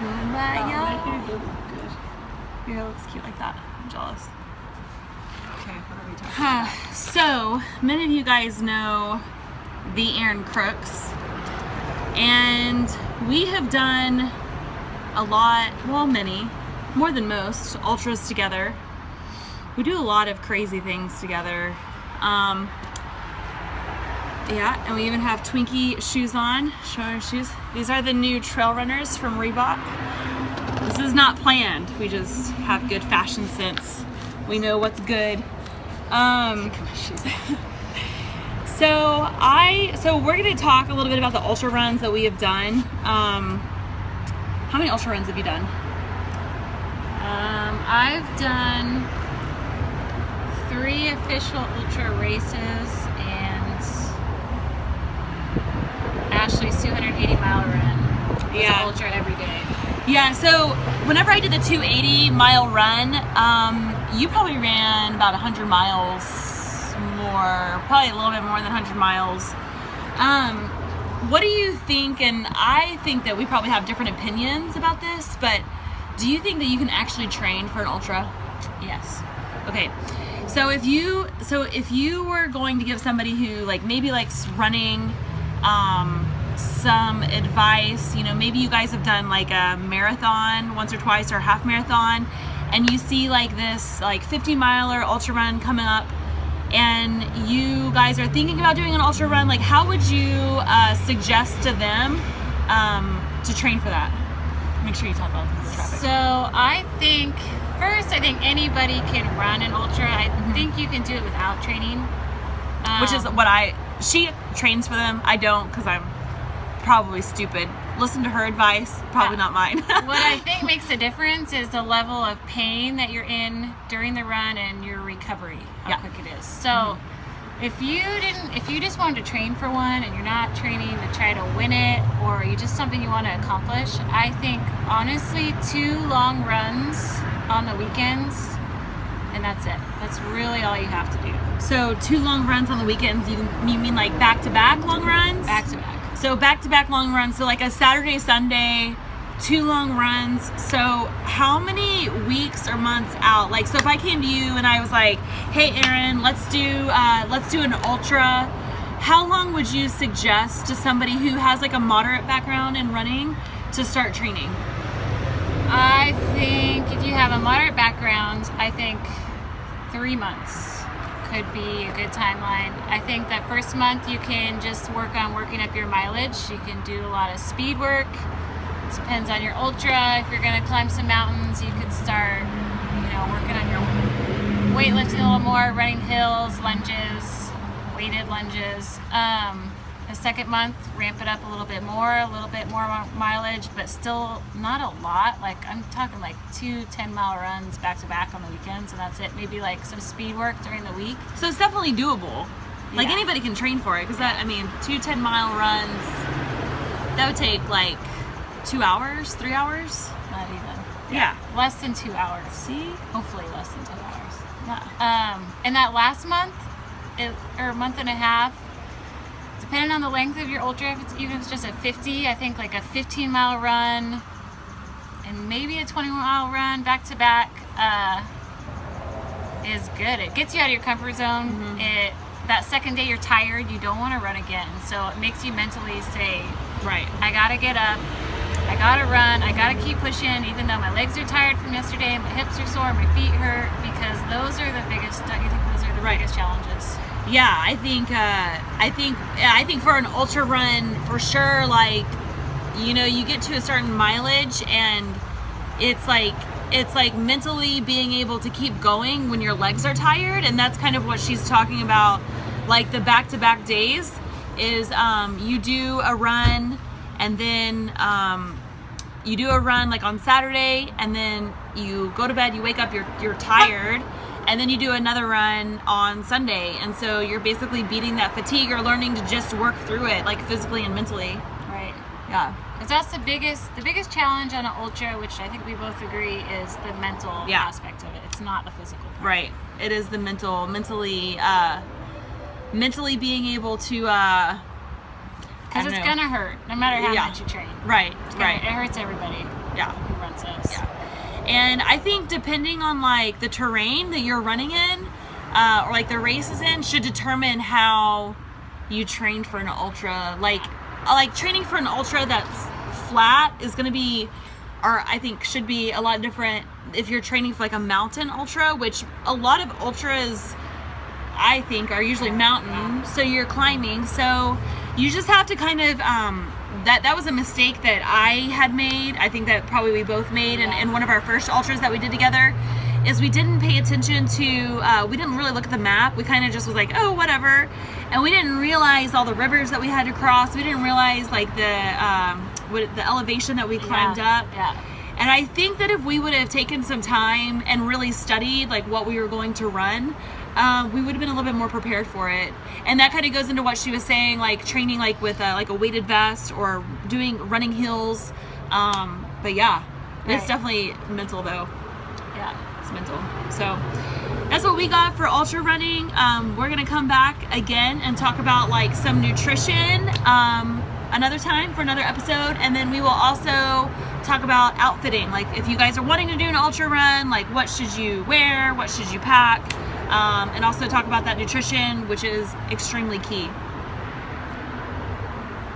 But Oh, yeah. my hair does look good. Your hair looks cute like that. I'm jealous. Okay, what are we talking about? So, many of you guys know the Erin Crooks. And we have done a lot, well, many, more than most, ultras together. We do a lot of crazy things together. Yeah, and we even have Twinkie shoes on. Show our shoes. These are the new trail runners from Reebok. This is not planned. We just have good fashion sense. We know what's good. So we're gonna talk a little bit about the ultra runs that we have done. How many ultra runs have you done? I've done 3 official ultra races and Ashley's 280-mile run. Yeah. Ultra every day. Yeah, so whenever I did the 280-mile run, you probably ran about 100 miles more, probably a little bit more than 100 miles. What do you think? And I think that we probably have different opinions about this, but do you think that you can actually train for an ultra? Yes. Okay. So if you were going to give somebody who maybe likes running, some advice, maybe you guys have done like a marathon once or twice or a half marathon, and you see this 50-miler ultra run coming up, and you guys are thinking about doing an ultra run, how would you suggest to them to train for that? Make sure you talk about the traffic. So I think anybody can run an ultra. I think you can do it without training. Which is what she trains for them. I don't, because I'm probably stupid. Listen to her advice, probably not mine. What I think makes a difference is the level of pain that you're in during the run and your recovery, how quick it is. So if you just wanted to train for one and you're not training to try to win it, or you just something you want to accomplish, I think honestly 2 long runs on the weekends, and that's it. That's really all you have to do. So 2 long runs on the weekends, you mean like back-to-back long runs? Back-to-back. So back-to-back long runs, so like a Saturday, Sunday, 2 long runs. So how many weeks or months out? So if I came to you and I was like, hey Erin, let's do an ultra, how long would you suggest to somebody who has a moderate background in running to start training? I think if you have a moderate background, I think 3 months could be a good timeline. I think that first month you can just work on working up your mileage. You can do a lot of speed work. It depends on your ultra. If you're going to climb some mountains, you could start, working on your weightlifting a little more, running hills, lunges, weighted lunges. The second month, ramp it up a little bit more mileage, but still not a lot. I'm talking 2 10-mile runs back to back on the weekends, and that's it. Maybe some speed work during the week. So it's definitely doable. Yeah. Anybody can train for it, because 2 10-mile runs, that would take 2 hours, 3 hours? Not even. Yeah. Less than 2 hours. See? Hopefully less than 2 hours. Yeah. And that last month, or month and a half, depending on the length of your ultra, even if it's just a 50, I think a 15-mile run and maybe a 20-mile run back to back is good. It gets you out of your comfort zone. That second day you're tired, you don't want to run again. So it makes you mentally say, right, I gotta get up, I gotta run, I gotta keep pushing, even though my legs are tired from yesterday, my hips are sore, my feet hurt, because those are the biggest. Don't you think those are the biggest challenges? Yeah, I think for an ultra run, for sure, you get to a certain mileage, and it's mentally being able to keep going when your legs are tired, and that's kind of what she's talking about. The back-to-back days is you do a run, and then you do a run on Saturday, and then you go to bed, you wake up, you're tired. And then you do another run on Sunday, and so you're basically beating that fatigue or learning to just work through it, physically and mentally. Right. Yeah. Because that's the biggest challenge on an ultra, which I think we both agree is the mental aspect of it. It's not the physical part. Right. It is the mentally being able to. Because it's gonna hurt, no matter how much you train. Right. It hurts everybody. Yeah. who runs those. Yeah. And I think depending on like the terrain that you're running in, or like the race is in, should determine how you trained for an ultra. Like training for an ultra that's flat is going to be, or I think should be a lot different if you're training for like a mountain ultra, which a lot of ultras I think are usually mountain, so you're climbing, so you just have to kind of that was a mistake that I had made. I think that probably we both made in one of our first ultras that we did together, is we didn't pay attention to we didn't really look at the map. We kind of just was like, oh, whatever, and we didn't realize all the rivers that we had to cross. We didn't realize like the elevation that we climbed up. Yeah. And I think that if we would have taken some time and really studied like what we were going to run, we would have been a little bit more prepared for it. And that kind of goes into what she was saying, like training like with like a weighted vest or running hills. But yeah, it's definitely mental though. Yeah. It's mental. So that's what we got for ultra running. We're gonna come back again and talk about like some nutrition another time for another episode, and then we will also talk about outfitting. Like if you guys are wanting to do an ultra run, like what should you wear, what should you pack, and also talk about that nutrition, which is extremely key.